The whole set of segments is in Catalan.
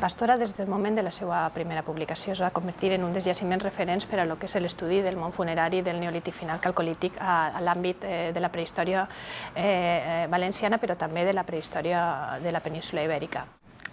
Pastora, des del moment de la seva primera publicació, es va convertir en un dels jaciments referents per a lo que és l'estudi del món funerari del neolític final calcolític a l'àmbit de la prehistòria valenciana, però també de la prehistòria de la península Ibèrica.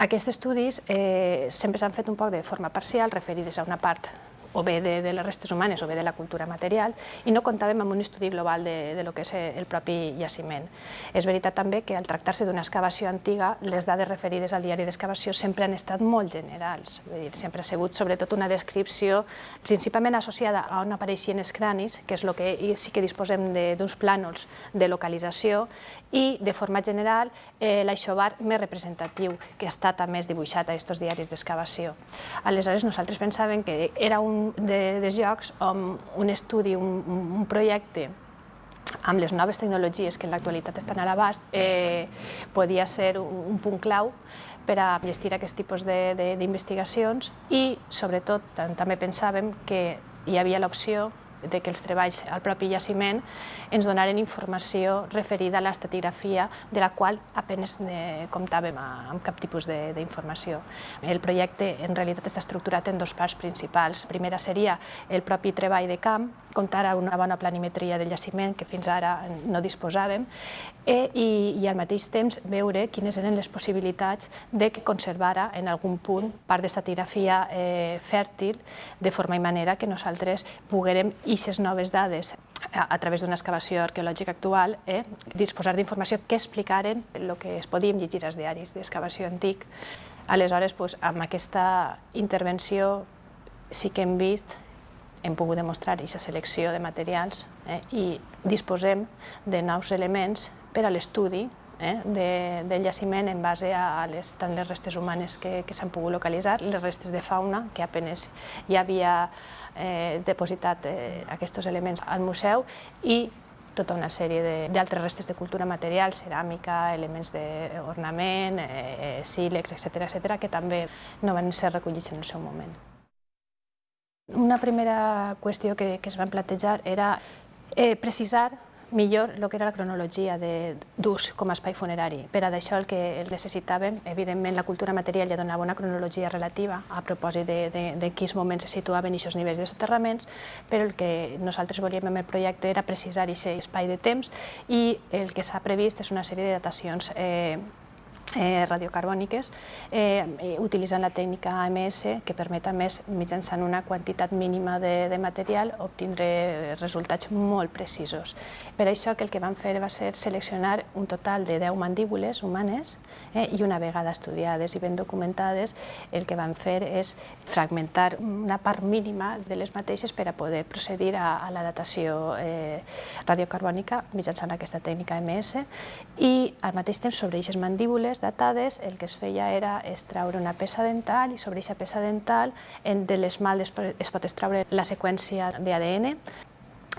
Aquests estudis sempre s'han fet un poc de forma parcial, referides a una part o bé de les restes humanes o bé de la cultura material, i no comptàvem amb un estudi global de lo que és el propi jaciment. És veritat també que al tractar-se d'una excavació antiga, les dades referides al diari d'excavació sempre han estat molt generals, sempre ha sigut sobretot una descripció principalment associada a on apareixien els cranis, que és el que sí que disposem d'uns plànols de localització, i de forma general l'aixovar més representatiu, que ha estat a més dibuixat a aquests diaris d'excavació. Aleshores nosaltres pensàvem que era un dels llocs on un estudi, un projecte amb les noves tecnologies que en l'actualitat estan a l'abast podia ser un punt clau per a gestir aquest tipus d'investigacions i, sobretot, també pensàvem que hi havia l'opció de que els treballs al propi jaciment ens donaren informació referida a l'estratigrafia, de la qual apenas comptàvem amb cap tipus d'informació. El projecte en realitat està estructurat en dues parts principals. La primera seria el propi treball de camp, comptar amb una bona planimetria del jaciment, que fins ara no disposàvem, i al mateix temps veure quines eren les possibilitats de que conservara en algun punt part d'estratigrafia fèrtil, de forma i manera que nosaltres poguérem aquestes noves dades a través d'una excavació arqueològica actual, disposar d'informació que explicaren el que es podíem llegir als diaris d'excavació antic. Aleshores, amb aquesta intervenció sí que hem vist, hem pogut demostrar aquesta selecció de materials i disposem de nous elements per a l'estudi del jaciment en base a tant les restes humanes que s'han pogut localitzar, les restes de fauna, que apenas hi havia depositat aquests elements al museu, i tota una sèrie d'altres restes de cultura material, ceràmica, elements d'ornament, sílex, etc., que també no van ser recollits en el seu moment. Una primera qüestió que es van plantejar era precisar millor el que era la cronologia d'ús com a espai funerari. Per a això el que necessitàvem, evidentment la cultura material ja donava una cronologia relativa a propòsit de quins moments se situaven aquests nivells de soterraments, però el que nosaltres volíem amb el projecte era precisar aquest espai de temps, i el que s'ha previst és una sèrie de datacions radiocarbòniques utilitzant la tècnica AMS, que permet a més, mitjançant una quantitat mínima de material, obtindre resultats molt precisos. Per això el que vam fer va ser seleccionar un total de 10 mandíbules humanes, i una vegada estudiades i ben documentades el que vam fer és fragmentar una part mínima de les mateixes per a poder procedir a la datació radiocarbònica mitjançant aquesta tècnica AMS, i al mateix temps sobre aquestes mandíbules datades el que es feia era extraure una peça dental, i sobre aquesta peça dental de l'esmalt es pot extraure la seqüència d'ADN,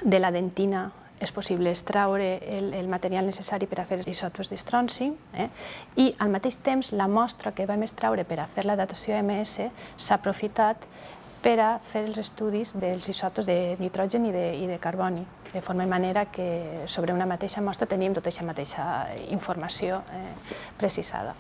de la dentina és possible extraure el material necessari per a fer isòtops d'estronci, i al mateix temps la mostra que vam extraure per a fer la datació AMS s'ha aprofitat per a fer els estudis dels isòtops de nitrogen i de carboni, de forma i manera que sobre una mateixa mostra tenim tota aquesta mateixa informació precisada.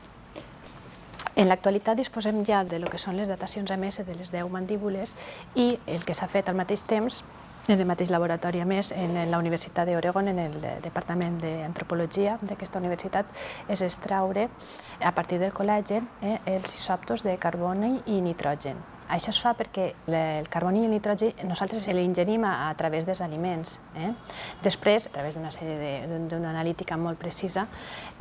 En l'actualitat disposem ja de lo que són les datacions AMS de les 10 mandíbules, i el que s'ha fet al mateix temps en el mateix laboratori, a més, en la Universitat d'Oregon, en el Departament d'Antropologia d'aquesta universitat, és extraure, a partir del col·làgen, els isòtops de carboni i nitrogen. Això es fa perquè el carboni i el nitrogen nosaltres l'ingerim a través dels aliments. Després, a través d'una sèrie d'una analítica molt precisa,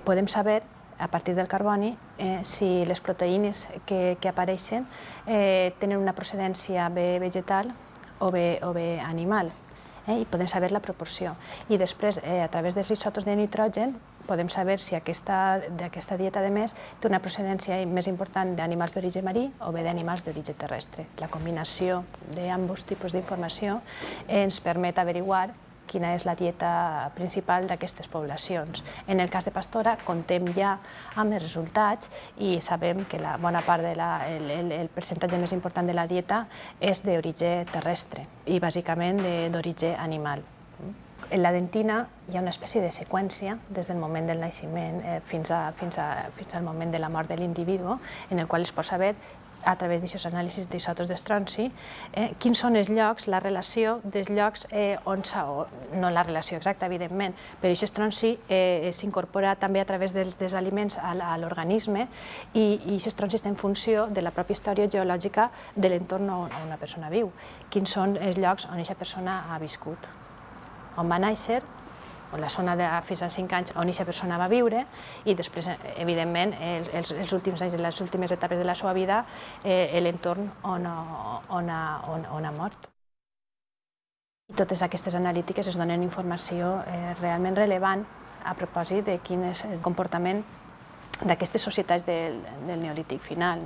podem saber, a partir del carboni, si les proteïnes que apareixen tenen una procedència bé vegetal o bé animal, i podem saber la proporció. I després, a través dels isòtops de nitrogen, podem saber si aquesta dieta, a més, té una procedència més important d'animals d'origen marí o bé d'animals d'origen terrestre. La combinació d'ambos tipus d'informació ens permet averiguar quina és la dieta principal d'aquestes poblacions. En el cas de Pastora, comptem ja amb els resultats i sabem que la bona part el percentatge més important de la dieta és d'origen terrestre i bàsicament d'origen animal. En la dentina hi ha una espècie de seqüència des del moment del naixement fins al moment de la mort de l'individu, en el qual es pot saber a través d'aquests anàlisis d'isòtops d'estronci, quins són els llocs, la relació dels llocs on no la relació exacta, evidentment, però aquest estronci s'incorpora també a través dels aliments a l'organisme i aquest estronci està en funció de la pròpia història geològica de l'entorn on una persona viu. Quins són els llocs on aquesta persona ha viscut, on va néixer, o la zona de fins als 5 anys on aquesta persona va viure i després, evidentment, els últims anys, les últimes etapes de la seva vida, l'entorn on ha mort. Totes aquestes analítiques es donen informació realment rellevant a propòsit de quin és el comportament d'aquestes societats del Neolític final,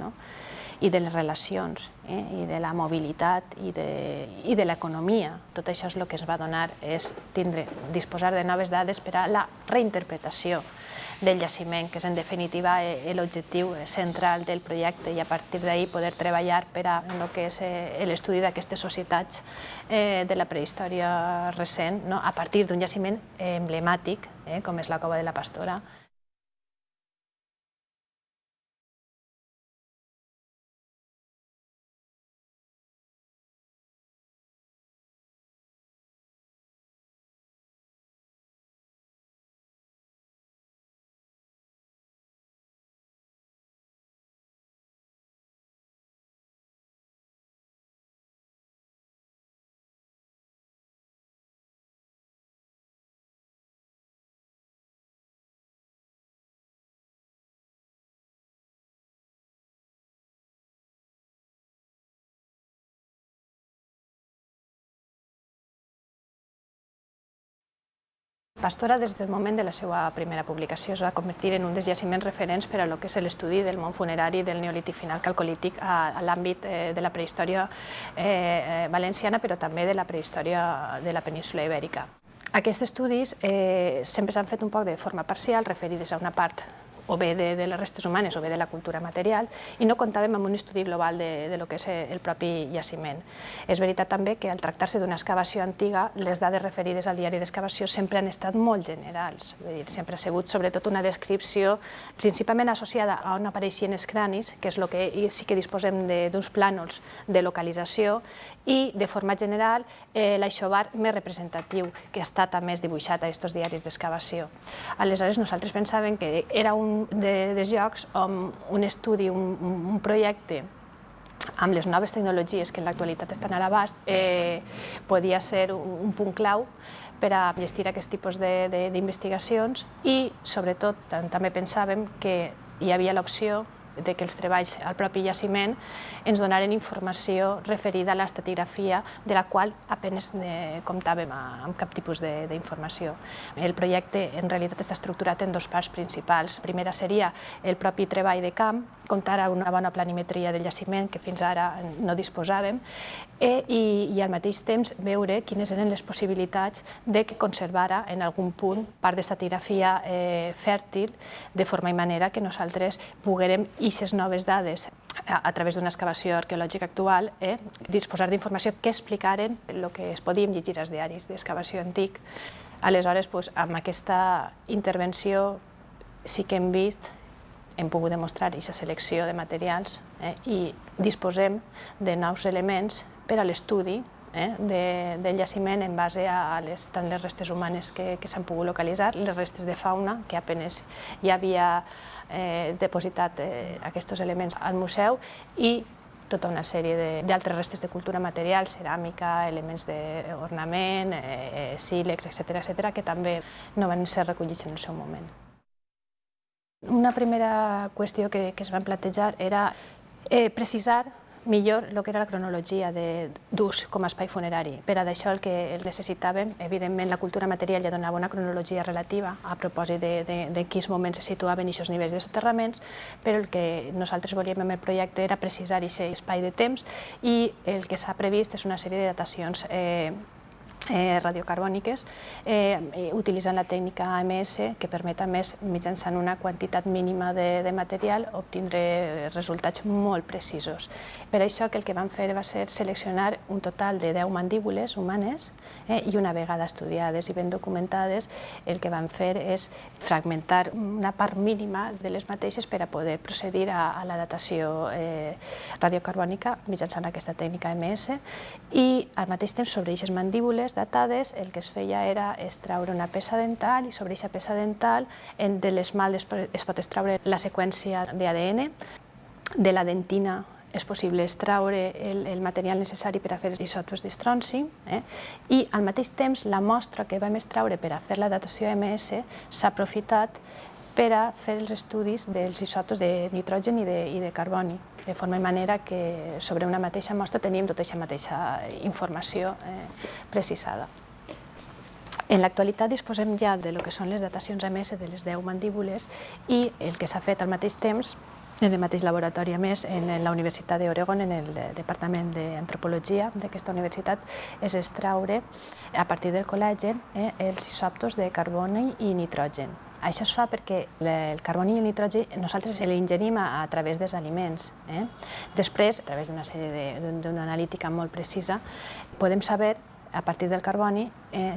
i de les relacions, i de la mobilitat i de l'economia. Tot això és el que es va donar, és disposar de noves dades per a la reinterpretació del jaciment, que és en definitiva l'objectiu central del projecte, i a partir d'ahir poder treballar per a l'estudi d'aquestes societats de la prehistòria recent a partir d'un jaciment emblemàtic com és la Cova de la Pastora. Pastora, des del moment de la seva primera publicació, es va convertir en un dels jaciments referents per a lo que és l'estudi del món funerari del Neolític final calcolític a l'àmbit de la prehistòria valenciana, però també de la prehistòria de la península Ibèrica. Aquests estudis sempre s'han fet un poc de forma parcial, referides a una part o bé de les restes humanes o bé de la cultura material, i no comptàvem amb un estudi global de lo que és el propi jaciment. És veritat també que al tractar-se d'una excavació antiga, les dades referides al diari d'excavació sempre han estat molt generals, sempre ha sigut sobretot una descripció principalment associada a on apareixien els cranis, que és el que sí que disposem d'uns plànols de localització, i de forma general l'aixovar més representatiu, que ha estat a més dibuixat a aquests diaris d'excavació. Aleshores nosaltres pensàvem que era un dels llocs on un estudi, un projecte amb les noves tecnologies que en l'actualitat estan a l'abast podia ser un punt clau per a gestir aquest tipus d'investigacions, i sobretot també pensàvem que hi havia l'opció de que els treballs al propi jaciment ens donaren informació referida a l'estratigrafia, de la qual apenas comptàvem amb cap tipus d'informació. El projecte en realitat està estructurat en dues parts principals. La primera seria el propi treball de camp, comptar amb una bona planimetria del jaciment, que fins ara no disposàvem, i al mateix temps veure quines eren les possibilitats de que conservara en algun punt part d'estratigrafia fèrtil, de forma i manera que nosaltres poguérem aquestes noves dades a través d'una excavació arqueològica actual, disposar d'informació que explicaren el que es podíem llegir als diaris d'excavació antic. Aleshores, amb aquesta intervenció sí que hem vist, hem pogut demostrar aquesta selecció de materials i disposem de nous elements per a l'estudi del jaciment en base a tant les restes humanes que s'han pogut localitzar, les restes de fauna, que apenas hi havia depositat aquests elements al museu, i tota una sèrie d'altres restes de cultura material, ceràmica, elements d'ornament, sílex, etc., que també no van ser recollits en el seu moment. Una primera qüestió que es van plantejar era precisar millor el que era la cronologia d'ús com a espai funerari. Per a això el que necessitàvem, evidentment la cultura material ja donava una cronologia relativa a propòsit de quins moments se situaven aquests nivells de soterraments, però el que nosaltres volíem amb el projecte era precisar aquest espai de temps, i el que s'ha previst és una sèrie de datacions radiocarbòniques, utilitzant la tècnica AMS, que permet, a més, mitjançant una quantitat mínima de material, obtindre resultats molt precisos. Per això que el que vam fer va ser seleccionar un total de 10 mandíbules humanes i una vegada estudiades i ben documentades, el que vam fer és fragmentar una part mínima de les mateixes per a poder procedir a la datació radiocarbònica mitjançant aquesta tècnica AMS i al mateix temps sobre aquestes mandíbules datades el que es feia era extraure una peça dental i sobre aquesta peça dental de l'esmalt es pot extraure la seqüència d'ADN, de la dentina és possible extraure el material necessari per a fer els isòtops d'estronci i al mateix temps la mostra que vam extraure per a fer la datació AMS s'ha aprofitat per a fer els estudis dels isòtops de nitrogen i de carboni, de forma i manera que sobre una mateixa mostra tenim tota aquesta mateixa informació precisada. En l'actualitat disposem ja de lo que són les datacions AMS de les 10 mandíbules i el que s'ha fet al mateix temps en el mateix laboratori, a més, en la Universitat d'Oregon, en el Departament d'Antropologia d'aquesta universitat, és extraure, a partir del col·làgen, els isòtops de carboni i nitrogen. Això es fa perquè el carboni i el nitrogen nosaltres l'ingerim a través dels aliments. Després, a través d'una analítica molt precisa, podem saber, a partir del carboni,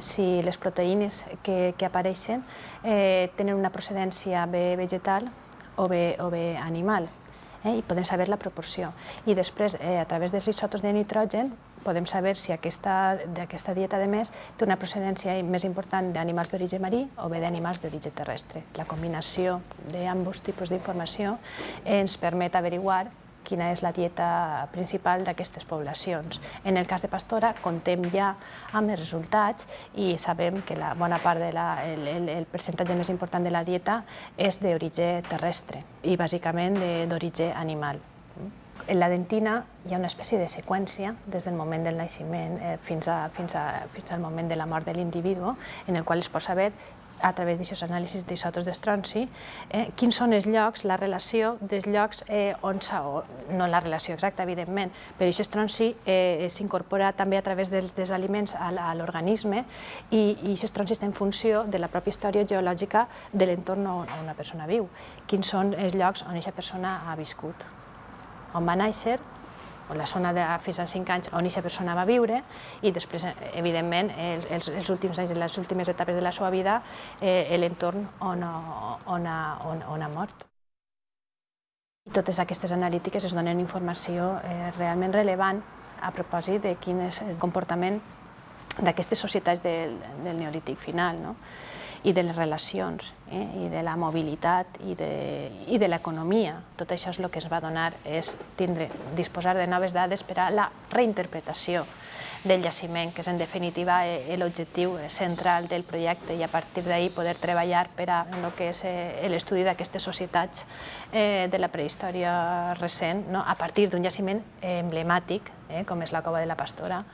si les proteïnes que apareixen tenen una procedència bé vegetal o bé animal, i podem saber la proporció. I després, a través dels isòtops de nitrogen, podem saber si aquesta dieta, a més, té una procedència més important d'animals d'origen marí o bé d'animals d'origen terrestre. La combinació d'ambos tipus d'informació ens permet averiguar quina és la dieta principal d'aquestes poblacions. En el cas de Pastora, comptem ja amb els resultats i sabem que la bona part el percentatge més important de la dieta és d'origen terrestre i bàsicament d'origen animal. En la dentina hi ha una espècie de seqüència des del moment del naixement fins al moment de la mort de l'individu, en el qual es pot saber a través d'aquests anàlisis d'isòtops d'estronci, quins són els llocs, la relació dels llocs on no la relació exacta, evidentment, però aquest estronci s'incorpora també a través dels aliments a l'organisme i aquest estronci està en funció de la pròpia història geològica de l'entorn on una persona viu. Quins són els llocs on aquesta persona ha viscut, on va néixer, o la zona fins als 5 anys on aquesta persona va viure i després, evidentment, els últims anys, les últimes etapes de la seva vida, l'entorn on ha mort. Totes aquestes analítiques es donen informació realment rellevant a propòsit de quin és el comportament d'aquestes societats del Neolític final i de les relacions, i de la mobilitat i de l'economia. Tot això és el que ens va donar, és disposar de noves dades per a la reinterpretació del jaciment, que és en definitiva l'objectiu central del projecte i a partir d'ahir poder treballar per a l'estudi d'aquestes societats de la prehistòria recent a partir d'un jaciment emblemàtic com és la Cova de la Pastora.